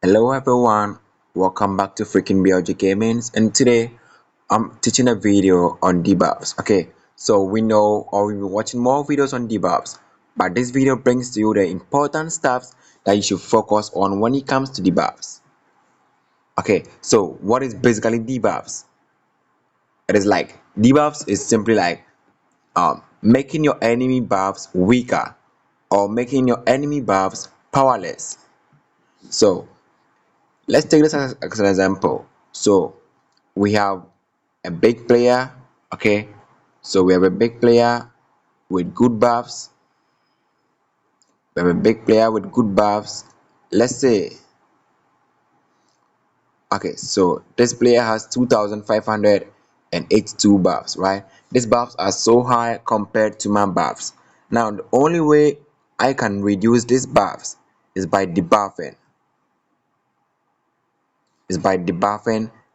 Hello everyone, welcome back to freaking BLG Gamings, and today I'm teaching a video on debuffs. Okay, so we know or we've been watching more videos on debuffs, but this video brings to you the important stuff that you should focus on when it comes to debuffs. Okay, so what is basically debuffs? It is like debuffs is simply like making your enemy buffs weaker or making your enemy buffs powerless. So let's take this as an example. So we have a big player. Okay, so we have a big player with good buffs. We have a big player with good buffs. Let's say, okay, so this player has 2582 buffs, right? These buffs are so high compared to my buffs. Now the only way I can reduce these buffs is by debuffing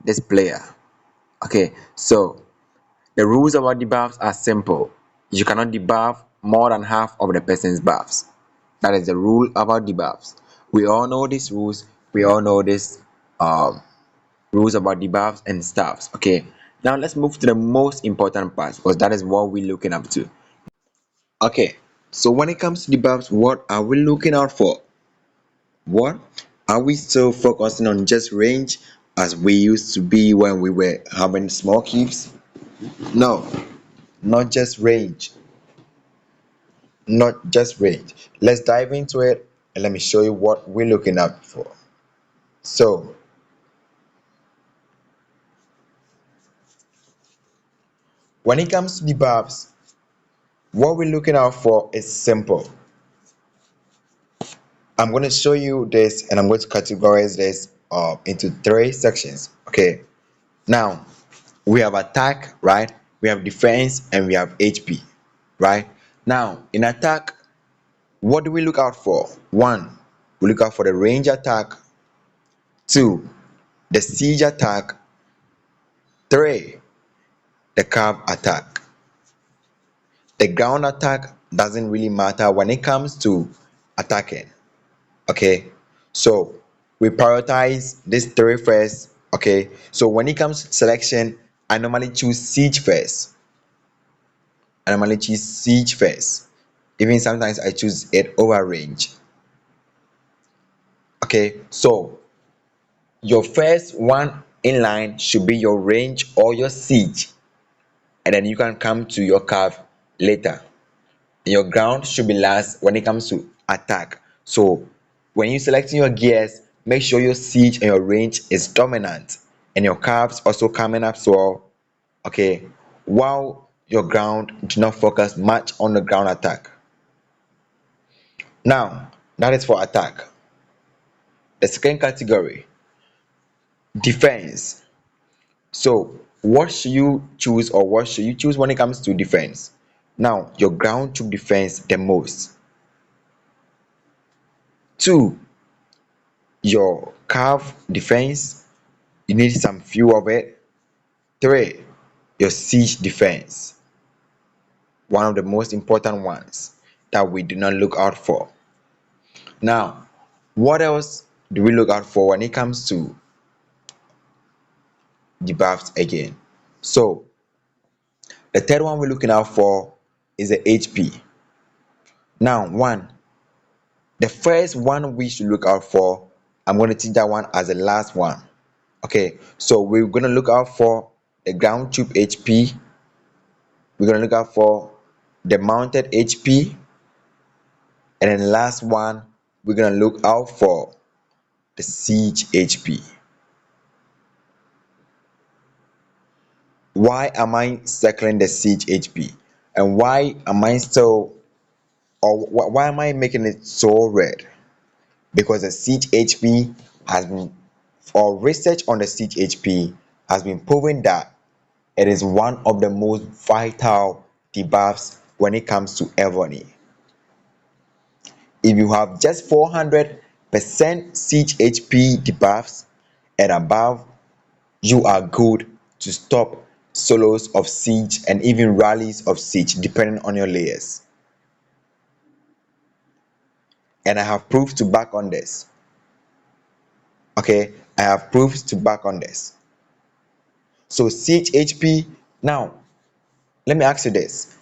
this player. Okay, so the rules about debuffs are simple. You cannot debuff more than half of the person's buffs. That is the rule about debuffs. We all know these rules. We all know these um, rules about debuffs and stuffs. Okay. Now let's move to the most important part because that is what we're looking up to. Okay. So when it comes to debuffs, what are we looking out for? What are we still focusing on just range as we used to be when we were having small cubes? No, not just range. Not just range. Let's dive into it and let me show you what we're looking out for. So, when it comes to debuffs, what we're looking out for is simple. I'm going to show you this and I'm going to categorize this into three sections. Okay, now we have attack, right? We have defense and we have HP, right? Now, in attack, what do we look out for? One, we look out for the range attack. Two, the siege attack. Three, the curve attack. The ground attack doesn't really matter when it comes to attacking. Okay, so we prioritize these three first. Okay, so when it comes to selection, I normally choose siege first. Even sometimes I choose it over range. Okay, so your first one in line should be your range or your siege, and then you can come to your curve later. Your ground should be last when it comes to attack. So when you're selecting your gears, make sure your siege and your range is dominant and your curves also coming up, so okay, while your ground do not focus much on the ground attack. Now that is for attack. The second category, defense. So what should you choose, or what should you choose when it comes to defense? Now your ground should defense the most. Two, your curve defense, you need some few of it. Three, your siege defense, one of the most important ones that we do not look out for. Now, what else do we look out for when it comes to debuffs again? So the third one we're looking out for is the HP. Now, the first one we should look out for, I'm going to teach that one as the last one. Okay, so we're going to look out for the ground tube HP. We're going to look out for the mounted HP, and then the last one we're going to look out for the siege HP. Why am I circling the siege HP, and why am I still, or why am I making it so red? Because the siege HP has been, or research on the siege HP has been proven that it is one of the most vital debuffs when it comes to Evony. If you have just 400% siege HP debuffs and above, you are good to stop solos of siege and even rallies of siege depending on your layers. And I have proof to back on this. Okay, I have proofs to back on this. So siege HP. Now let me ask you this.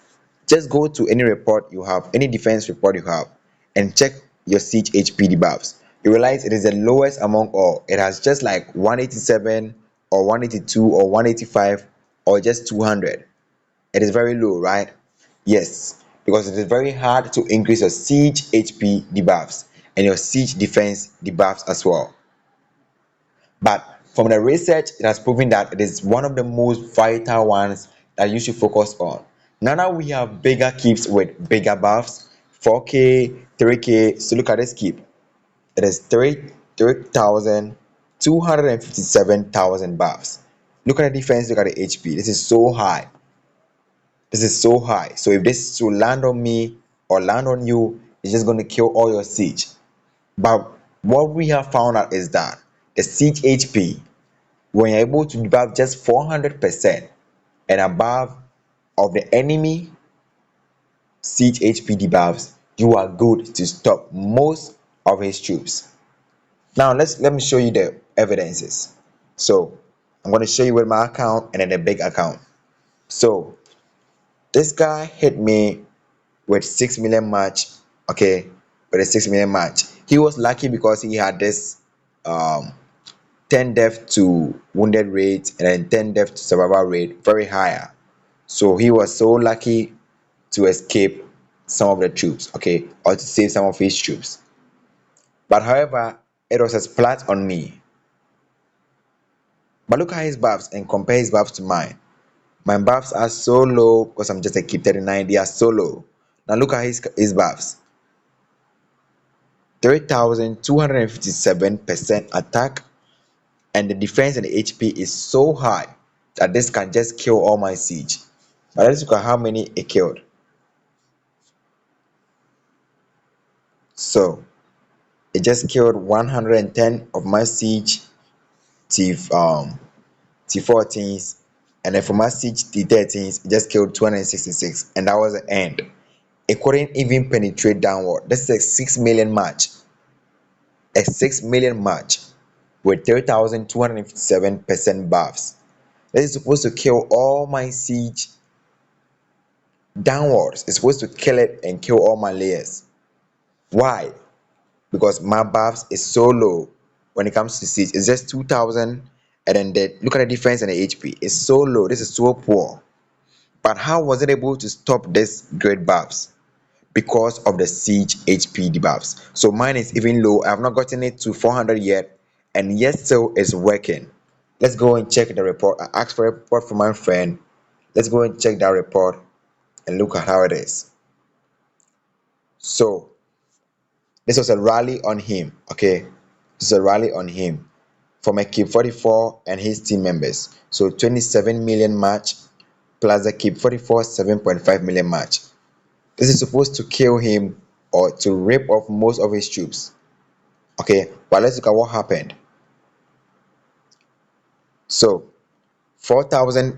Just go to any report you have, any defense report you have, and check your siege HP debuffs. You realize it is the lowest among all. It has just like 187 or 182 or 185 or just 200. It is very low, right? Yes, because it is very hard to increase your siege HP debuffs and your siege defense debuffs as well. But from the research, it has proven that it is one of the most vital ones that you should focus on. Now that we have bigger keeps with bigger buffs, 4K, 3K. So look at this keep. It is 3,257,000 buffs. Look at the defense, look at the HP. This is so high. This is so high. So if this to land on me or land on you, it's just going to kill all your siege. But what we have found out is that the siege HP, when you're able to debuff just 400% and above of the enemy siege HP debuffs, you are good to stop most of his troops. Now let me show you the evidences. So I'm going to show you with my account and then the big account. So this guy hit me with 6 million match. Okay, with a 6 million match. He was lucky because he had this 10 death to wounded rate and then 10 death to survival rate very higher. So he was so lucky to escape some of the troops, okay, or to save some of his troops. But however, it was a splat on me. But look at his buffs and compare his buffs to mine. My buffs are so low because I'm just a keep 39. They are so low. Now look at his buffs. 3,257% attack, and the defense and the HP is so high that this can just kill all my siege. But let's look at how many it killed. So it just killed 110 of my siege T14s, and then for my siege T13s, it just killed 266, and that was the end. It couldn't even penetrate downward. This is a 6 million match. A 6 million match with 3,257% buffs. This is supposed to kill all my siege downwards. It's supposed to kill it and kill all my layers. Why? Because my buffs is so low when it comes to siege. It's just 2,000, and then look at the defense and the HP. It's so low. This is so poor. But how was it able to stop this great buffs? Because of the siege HP debuffs. So mine is even low. I have not gotten it to 400 yet, and yet still it's working. Let's go and check the report. I asked for a report from my friend. Let's go and check that report and look at how it is. So this was a rally on him. Okay, this is a rally on him from a keep 44 and his team members. So 27 million match plus the keep 44 7.5 million match. This is supposed to kill him or to rip off most of his troops. Okay, but let's look at what happened. So 4,000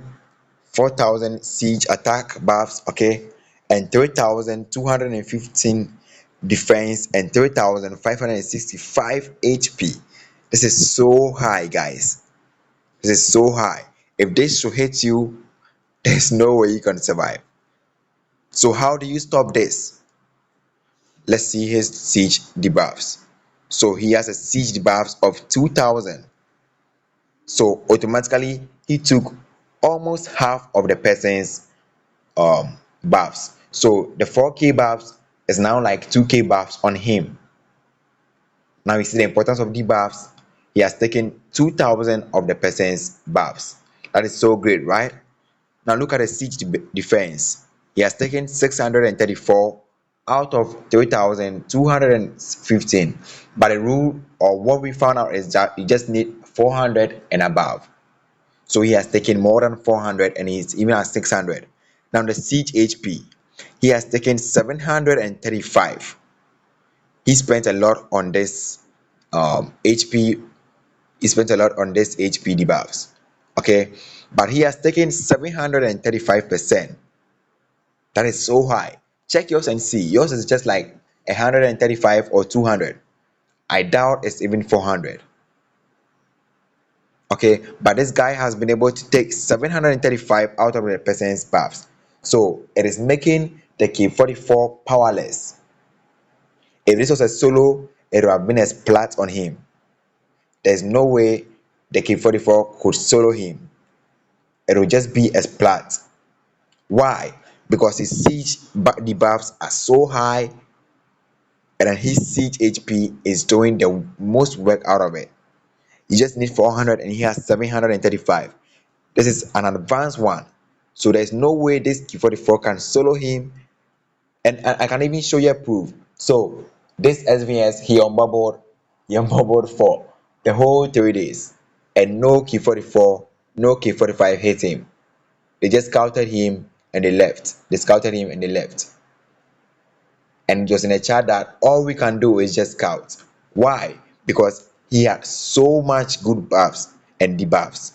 siege attack buffs, okay, and 3,215 defense and 3,565 HP. This is so high, guys. This is so high. If this should hit you, there's no way you can survive. So how do you stop this? Let's see his siege debuffs. So he has a siege debuffs of 2,000. So automatically he took almost half of the person's buffs. So the 4K buffs is now like 2K buffs on him. Now you see the importance of debuffs. He has taken 2,000 of the person's buffs. That is so great, right? Now look at the siege defense. He has taken 634 out of 3,215. But the rule or what we found out is that you just need 400 and above. So he has taken more than 400 and he's even at 600. Now the siege HP, he has taken 735. He spent a lot on this HP. He spent a lot on this HP debuffs. Okay, but he has taken 735%. That is so high. Check yours and see. Yours is just like 135 or 200. I doubt it's even 400. Okay, but this guy has been able to take 735 out of the person's buffs, so it is making the K44 powerless. If this was a solo, it would have been a splat on him. There's no way the K44 could solo him. It will just be a splat. Why? Because his siege debuffs are so high, and then his siege HP is doing the most work out of it. You just need 400 and he has 735. This is an advanced one, so there's no way this Q44 can solo him. And I can even show you a proof. So this SVS, he unbubbled for the whole 3 days, and no Q44, no K45 hit him. They just scouted him and they left. They scouted him and they left. And just in a chat that all we can do is just scout. Why? Because he had so much good buffs and debuffs.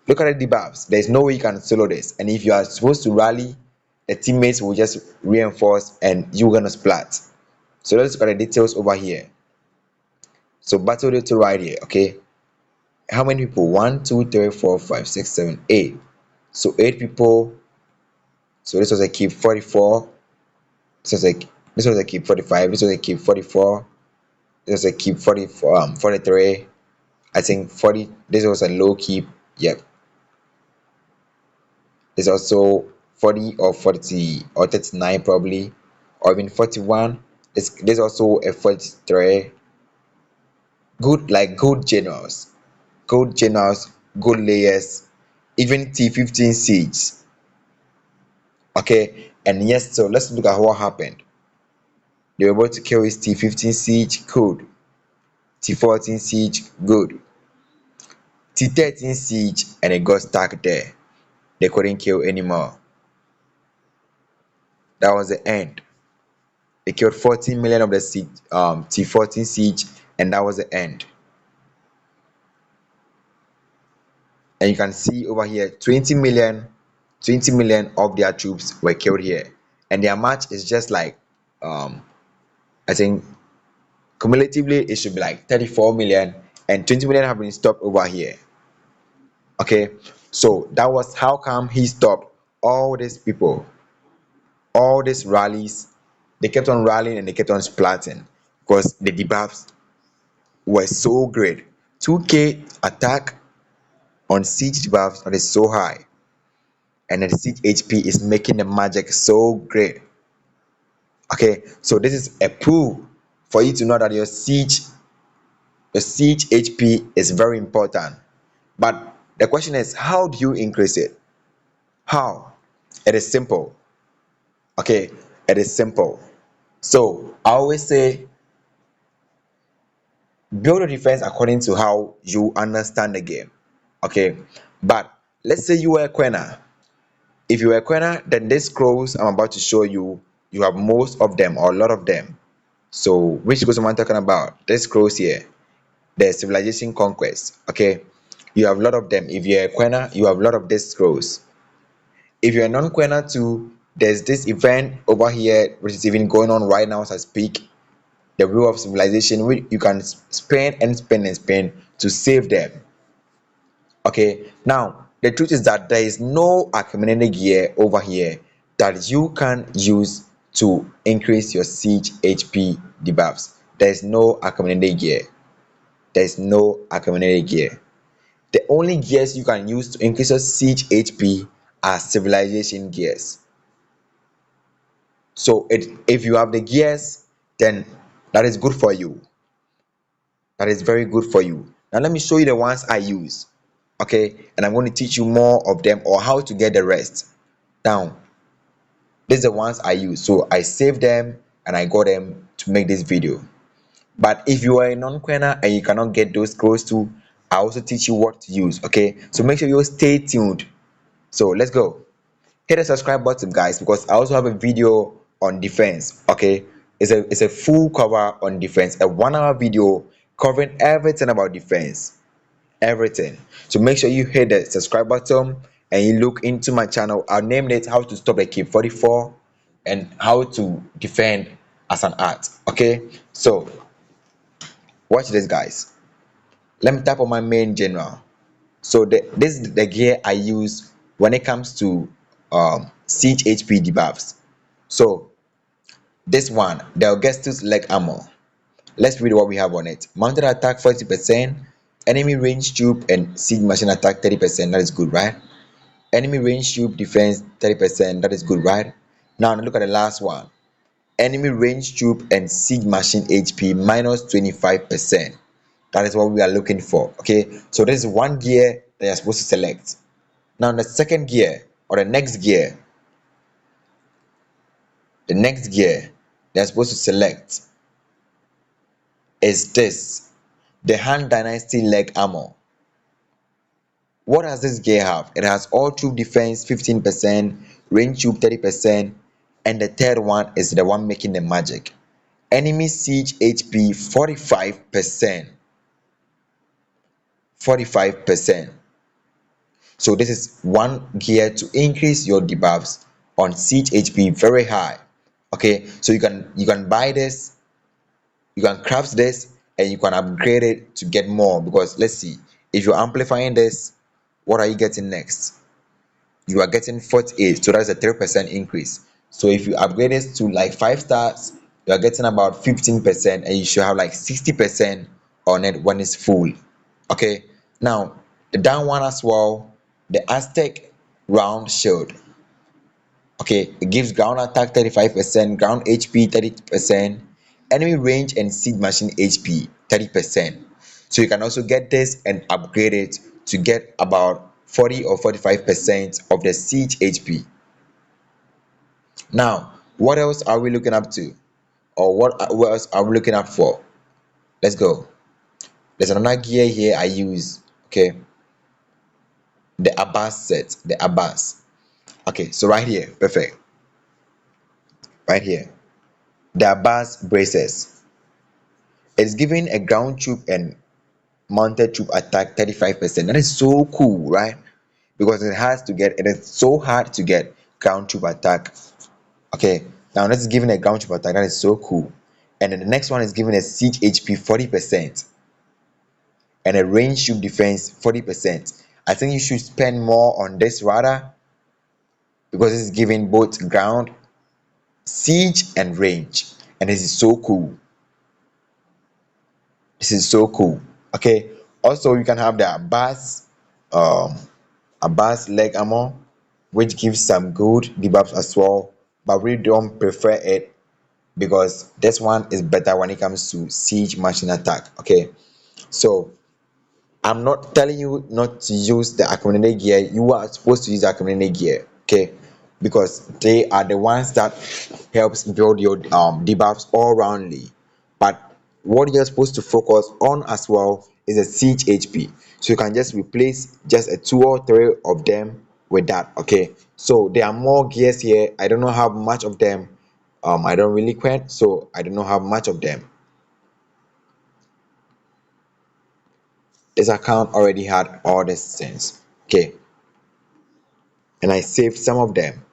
Look at the debuffs. There's no way you can solo this. And if you are supposed to rally, the teammates will just reinforce and you're gonna splat. So let's look at the details over here. So battle detail right here. Okay, how many people? 1 2 3 4 5 6 7 8. So 8 people. So this was a keep 44. This was a keep 45. This was a keep 44. This was a keep 44 43. I think 40. This was a low keep. Yep. There's also 40 or 40 or 39 probably, or even 41. There's also a 43. Good, like good generals, good layers, even T15 siege. Okay, and yes, so let's look at what happened. They were able to kill his T15 siege, good. T14 siege, good. T13 siege, and it got stuck there. They couldn't kill anymore. That was the end. They killed 14 million of the T14 siege, and that was the end. And you can see over here 20 million of their troops were killed here, and their match is just like I think cumulatively it should be like 34 million, and 20 million have been stopped over here. Okay, so that was how come he stopped all these people, all these rallies. They kept on rallying and they kept on splatting because the debuffs were so great. 2k attack on siege debuffs that is so high, and the siege HP is making the magic so great. Okay, so this is a proof for you to know that your siege HP is very important. But the question is, how do you increase it? How? It is simple. Okay, it is simple. So I always say build a defense according to how you understand the game. Okay, but let's say you were a quenner. If you were a quenner, then these scrolls I'm about to show you, you have most of them or a lot of them. So which scrolls am I talking about? These scrolls here, the civilization conquest. Okay, you have a lot of them. If you're a quenner, you have a lot of these scrolls. If you're a non-quenner too, there's this event over here which is even going on right now as I speak, the wheel of civilization, which you can spend and spend and spend to save them. Okay, now the truth is that there is no accumulated gear over here that you can use to increase your siege HP debuffs. There is no accumulated gear. There is no accumulated gear. The only gears you can use to increase your siege HP are civilization gears. So if you have the gears, then that is good for you. That is very good for you. Now let me show you the ones I use. Okay, and I'm going to teach you more of them or how to get the rest. Now, these are the ones I use. So I saved them and I got them to make this video. But if you are a non-quenner and you cannot get those scrolls too, I also teach you what to use. Okay, so make sure you stay tuned. So let's go. Hit the subscribe button, guys, because I also have a video on defense. Okay, it's a full cover on defense, a 1 hour video covering everything about defense, everything. So make sure you hit the subscribe button and you look into my channel. I'll name it how to stop a keep 44 and how to defend as an art. Okay, so watch this, guys. Let me tap on my main general. So this is the gear I use when it comes to siege HP debuffs. So this one, the Augustus leg armor. Let's read what we have on it. Mounted attack 40%, enemy range troop and siege machine attack 30%. That is good, right? Enemy range troop defense 30%. That is good, right? Now look at the last one. Enemy range troop and siege machine HP minus 25%. That is what we are looking for. Okay, so this is one gear that you're supposed to select. Now the second gear, or the next gear they're supposed to select is this, the Han Dynasty leg armor. What does this gear have? It has all troop defense 15%, range troop 30%, and the third one is the one making the magic. Enemy siege HP 45%. 45%. So this is one gear to increase your debuffs on siege HP very high. Okay, so you can buy this, you can craft this, and you can upgrade it to get more. Because let's see, if you're amplifying this, what are you getting next? You are getting 48, so that's a 3% increase. So if you upgrade it to like 5 stars, you are getting about 15%, and you should have like 60% on it when it's full. Okay, now the down one as well, the Aztec round shield. Okay, it gives ground attack 35%, ground HP 30%, enemy range and siege machine HP 30%. So you can also get this and upgrade it to get about 40 or 45% of the siege HP. Now, what else are we looking up to? Or what else are we looking up for? Let's go. There's another gear here I use. Okay, the Abbas set, the Abbas. Okay, so right here, perfect. Right here, the Abbas braces. It's giving a ground troop and mounted troop attack 35%. That is so cool, right? Because it is so hard to get ground troop attack. Okay, now this is giving a ground troop attack. That is so cool. And then the next one is giving a siege HP 40% and a range troop defense 40%. I think you should spend more on this rather, because it's giving both ground, siege, and range. And this is so cool. This is so cool. Okay, also you can have the um Abbas leg armor, which gives some good debuffs as well, but we don't prefer it because this one is better when it comes to siege machine attack. Okay, so I'm not telling you not to use the accumulated gear. You are supposed to use the accumulated gear, okay, because they are the ones that helps build your debuffs all roundly. But what you're supposed to focus on as well is the siege HP. So you can just replace just a 2 or 3 of them with that. Okay, so there are more gears here. I don't know how much of them. I don't really quit, so I don't know how much of them. This account already had all these things. Okay, and I saved some of them.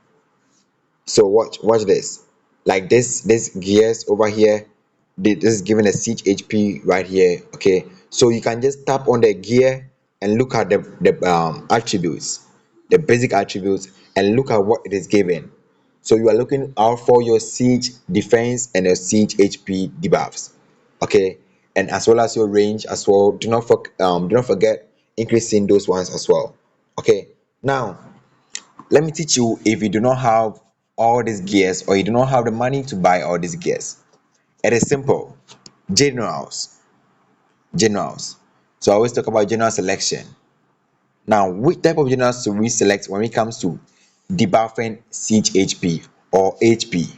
So watch this. Like this gears over here, this is giving a siege HP right here. Okay, so you can just tap on the gear and look at the attributes, the basic attributes, and look at what it is giving. So you are looking out for your siege defense and your siege HP debuffs. Okay, and as well as your range as well. Do not forget increasing those ones as well. Okay, now let me teach you. If you do not have all these gears, or you do not have the money to buy all these gears, it is simple. Generals generals so I always talk about general selection. Now, which type of generals do we select when it comes to debuffing siege HP or HP?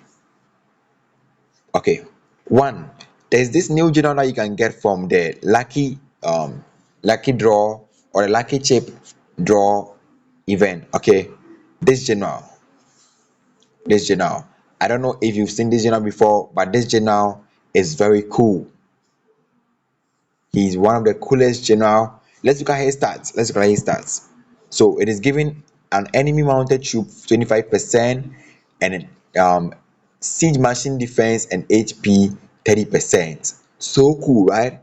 Okay, one, there's this new general that you can get from the lucky draw or the lucky chip draw event. Okay, this general this journal. I don't know if you've seen this journal before, but this journal is very cool. He's one of the coolest journal. Let's look at his stats. So it is giving an enemy mounted troop 25% and siege machine defense and HP 30%. So cool, right?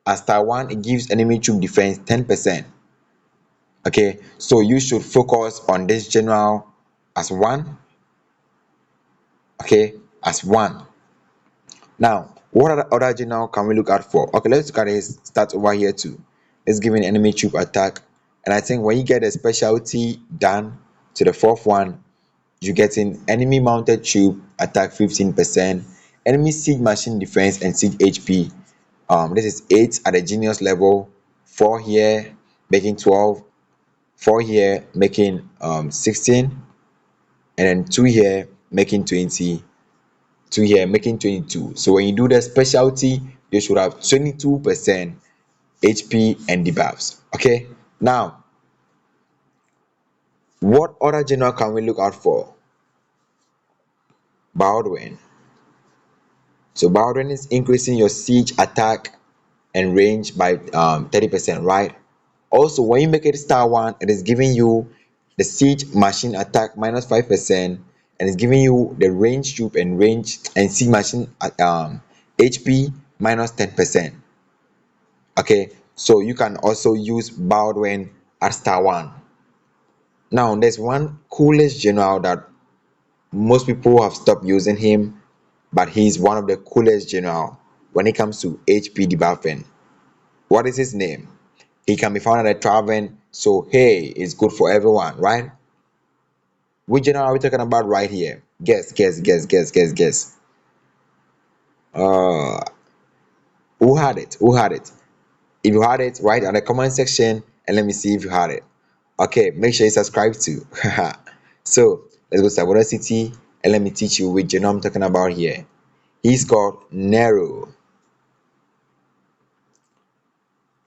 At star 1, it gives enemy troop defense 10%. Okay, so you should focus on this general as one. Okay, as one. Now, what other general can we look out for? Okay, let's look at his stats over here too. Let's give an enemy troop attack, and I think when you get a specialty done to the fourth one, you get an enemy mounted troop attack 15%, enemy siege machine defense and siege HP. This is 8 at the genius level, 4 here making 12, 4 here making 16, and then 2 here making 20, 2 here making 22. So when you do the specialty, you should have 22% HP and debuffs. Okay, now what other general can we look out for? Baldwin. So Baldwin is increasing your siege attack and range by 30%, right? Also, when you make it star 1, it is giving you the siege machine attack minus 5%, and it's giving you the range troop and range and siege machine HP minus 10%. Okay, so you can also use Baldwin at star 1. Now there's one coolest general that most people have stopped using him, but he's one of the coolest general when it comes to HP debuffing. What is his name? He can be found at the tavern, so hey, it's good for everyone, right? Which general are we talking about right here? Guess, guess, guess, guess, guess, guess. Uh, who had it? Who had it? If you had it, write in the comment section and let me see if you had it. Okay, make sure you subscribe too. So let's go to Sabota City and let me teach you which general I'm talking about here. He's called Nero.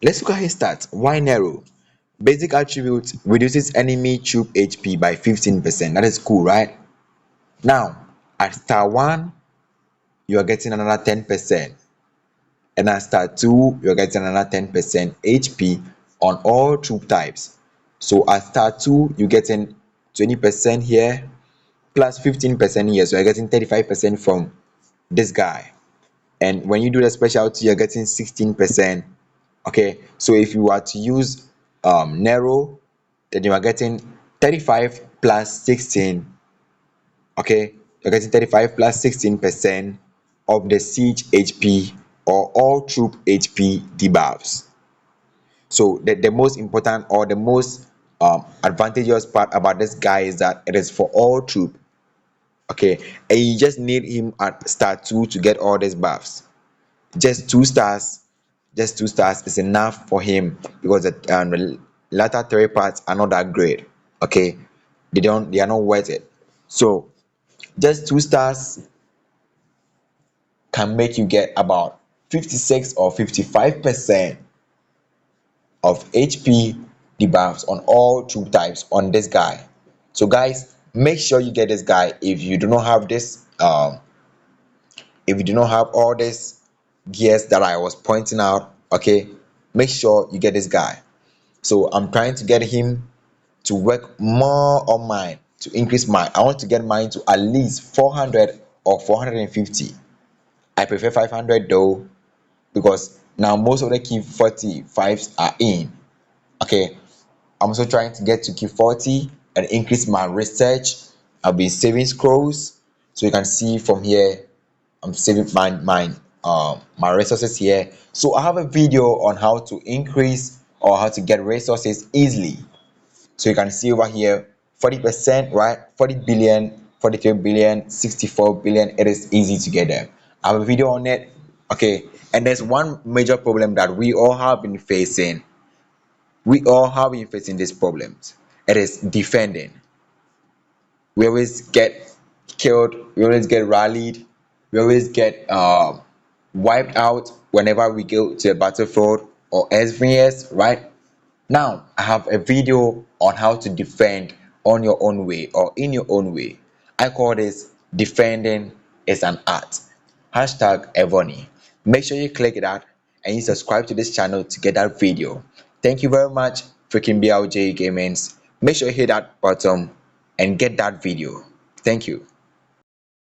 Let's look at his stats. Why Nero? Basic attribute reduces enemy troop HP by 15%. That is cool, right? Now, at star 1, you are getting another 10%. And at star 2, you're getting another 10% HP on all troop types. So at star 2, you're getting 20% here plus 15% here. So you're getting 35% from this guy. And when you do the specialty, you're getting 16%. Okay, so if you are to use Nero, then you are getting 35 plus 16. Okay, you're getting 35 plus 16% of the siege HP or all troop HP debuffs. So the most important or the most advantageous part about this guy is that it is for all troop. Okay, and you just need him at star 2 to get all these buffs. Just 2 stars, just 2 stars is enough for him because the latter 3 parts are not that great. Okay, they are not worth it. So just 2 stars can make you get about 56 or 55% of HP debuffs on all troop types on this guy. So guys, make sure you get this guy. If you do not have this if you do not have all these gears that I was pointing out, okay, make sure you get this guy. So I'm trying to get him to work more on mine, to increase mine. I want to get mine to at least 400 or 450. I prefer 500 though, because now most of the key 45s are in. Okay, I'm also trying to get to key 40 and increase my research. I'll be saving scrolls, so you can see from here I'm saving my resources here. So I have a video on how to increase or how to get resources easily. So you can see over here 40%, right? 40 billion, 43 billion, 64 billion. It is easy to get them. I have a video on it. Okay, and there's one major problem that we all have been facing. We all have been facing these problems. It is defending. We always get killed, we always get rallied, we always get wiped out whenever we go to a battlefield or SVS, right? Now I have a video on how to defend on your own way or in your own way. I call this defending is an art. Hashtag Evony. Make sure you click that and you subscribe to this channel to get that video. Thank you very much, freaking BLJ Gamings. Make sure you hit that button and get that video. Thank you.